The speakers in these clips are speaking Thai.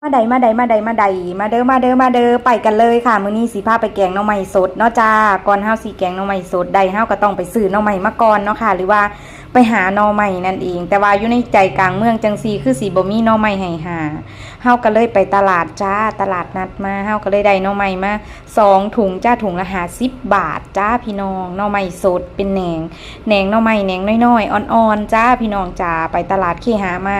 มาเด้อไปกันเลยค่ะมื้อนี้สิพาไปแกงหน่อไม้สดเนาะจ้าก่อนเฮาสิแกงหน่อไม้สดได้เฮาก็ต้องไปซื้อหน่อไม้มาก่อนเนาะค่ะหรือว่าไปหาหน่อไม้นั่นเองแต่ว่าอยู่ในใจกลางเมืองจังซี่คือสิบ่มีหน่อไม้ให้หาเฮาก็เลยไปตลาดจ้าตลาดนัดมาเฮาก็เลยได้หน่อไม้มา2ถุงจ้าถุงละ50บาทจ้าพี่น้องหน่อไม้สดเป็นแหนงหน่อไม้แหนงน้อยๆอ่อนๆจ้าพี่น้องจ้าไปตลาดเคหามา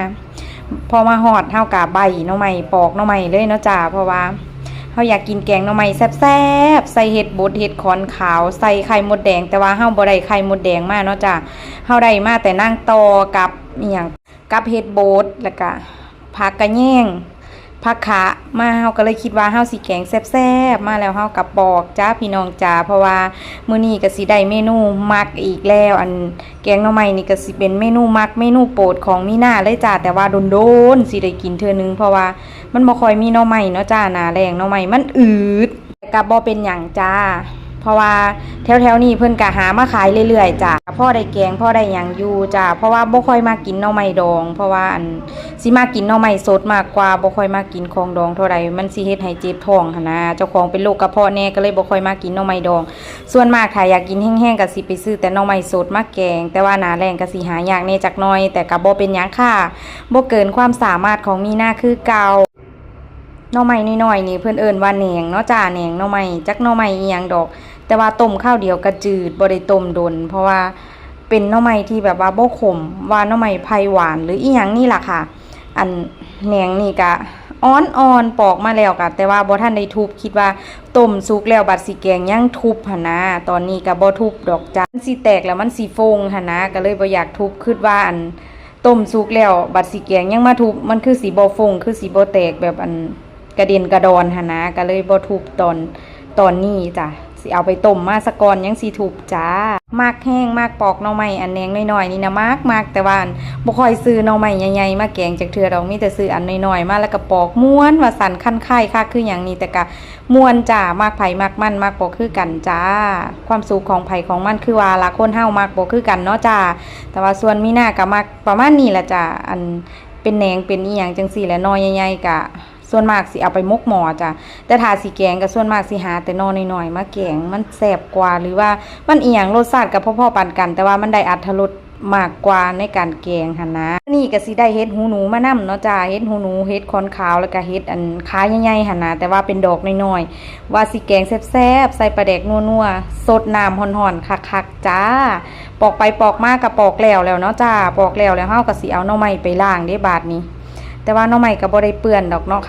พอมาฮอดเฮากะใบหน่อไม้ปอกหน่อไม้เลยเนาะจ้าเพราะว่าเฮาอยากกินแกงหน่อไม้แซ่บๆใส่เห็ดบดเห็ดขอนขาวใส่ไข่มดแดงแต่ว่าเฮาบ่ได้ไข่มดแดงมาเนาะจ้าเฮาได้มาแต่นางตอกับอีหยังกับเห็ดบดแล้วก็ผักกระแยงผักขามาเฮาก็เลยคิดว่าเฮาสิแกงแซ่บๆมาแล้วเฮากับปอกจ้าพี่น้องจ้าเพราะว่ามื้อนี้ก็สิได้เมนูมักอีกแล้วอันแกงหน่อไม้นี่ก็สิเป็นเมนูมักเมนูโปรดของมีนาเลยจ้าแต่ว่าโดนๆสิได้กินเทื่อนึงเพราะว่ามันบ่ค่อยมีหน่อไม้เนาะจ้าหน้าแล้งหน่อไม้มันอืดแต่ก็บ่เป็นหยังจ้าเพราะว่าแถวๆนี้เพิ่นก็หามาขายเรื่อยๆจ้าพ่อได้แกงพ่อได้หยังอยู่จ้าเพราะว่าบ่ค่อยมากินหน่อไม้ดองเพราะว่าอันสิมากินหน่อไม้สดมากกว่าบ่ค่อยมากินของดองเท่าใดมันสิเฮ็ดให้เจ็บท้องหั่นนะเจ้าของเป็นโรคกระเพาะแน่ก็เลยบ่ค่อยมากินหน่อไม้ดองส่วนมากถ้าอยากกินแห้งๆก็สิไปซื้อแต่หน่อไม้สดมาแกงแต่ว่าหน้าแล้งก็สิหายากแน่จักหน่อยแต่ก็บ่เป็นหยังค่ะบ่เกินความสามารถของมีนาคือเก่าหน่อไม้น้อยๆนี่เพิ่นเอิ้นว่าแหนงเนาะจ้าแหนงหน่อไม้จักหน่อไม้อีหยังดอกแต่ว่าต้มข้าวเดียวก็จืดบ่ได้ต้มดนเพราะว่าเป็นหน่อไม้ที่แบบว่าบ่ขมว่าหน่อไม้ไผ่หวานหรืออีหยังนี่ล่ะค่ะอันแหนงนี่ก็อ่อนๆปอกมาแล้วก็แต่ว่าบ่ทันได้ทุบคิดว่าต้มสุกแล้วบัดสิแกงยังทุบหั่นนะตอนนี้ก็บ่ทุบดอกจ้ามันสิแตกแล้วมันสิฟงหั่นนะก็เลยบ่อยากทุบคิดว่าอันต้มสุกแล้วบัดสิแกงยังมาทุบมันคือสิบ่ฟงคือสิบ่แตกแบบอันกระเด็นกระดอนหั่นนะก็เลยบ่ทุบตอนนี้จ้ะสิเอาไปต้มมาสะก่อนยังสิถูกจ้ามากแห้งมากปอกหน่อไม้อันแหนงน้อยๆนี่นะมากแต่ว่าบ่ค่อยซื้อหน่อไม้ใหญ่ๆมาแกงจักเทื่อดอกมีแต่ซื้ออันน้อยๆมาแล้วก็ปอกม้วนว่าสั่นคั่นไข่ค่ะคือหยังนี่แต่ก็ม่วนจ้ามากไผมากมันมากบ่คือกันจ้าความสุขของไผของมันคือว่าละคนเฮามากบ่คือกันเนาะจ้าแต่ว่าส่วนมีหน้าก็มักประมาณนี้แหละจ้าอันเป็นแหนงเป็นอีหยังจังซี่แหละน้อยใหญ่ๆก็ส่วนมากสิเอาไปมกหม้อจ้ะแต่ถ้าสิแกงก็ส่วนมากสิหาแต่นอน้อยๆมาแกงมันแซ่บกว่าหรือว่ามันอีหยังรสชาติก็พอๆปานกันแต่ว่ามันได้อรรถรสมากกว่าในการแกงหั่นนะนี่ก็สิได้เฮ็ดหูหนูมานำเนาะจ้าเฮ็ดหูหนูเฮ็ดคอนขาวแล้วก็เฮ็ดอันขาใหญ่ๆหั่นนะแต่ว่าเป็นดอกน้อยๆว่าสิแกงแซ่บๆใส่ปลาแดกนัวๆสดน้ำร้อนๆคักๆจ้าปอกไปปอกมาก็ปอกแล้วเนาะจ้าปอกแล้วเฮาก็สิเอาหน่อไม้ไปล้างเด้บาดนี้แต่ว่าหน่อไม้ก็บ่ได้เปื้อนดอกเนาะ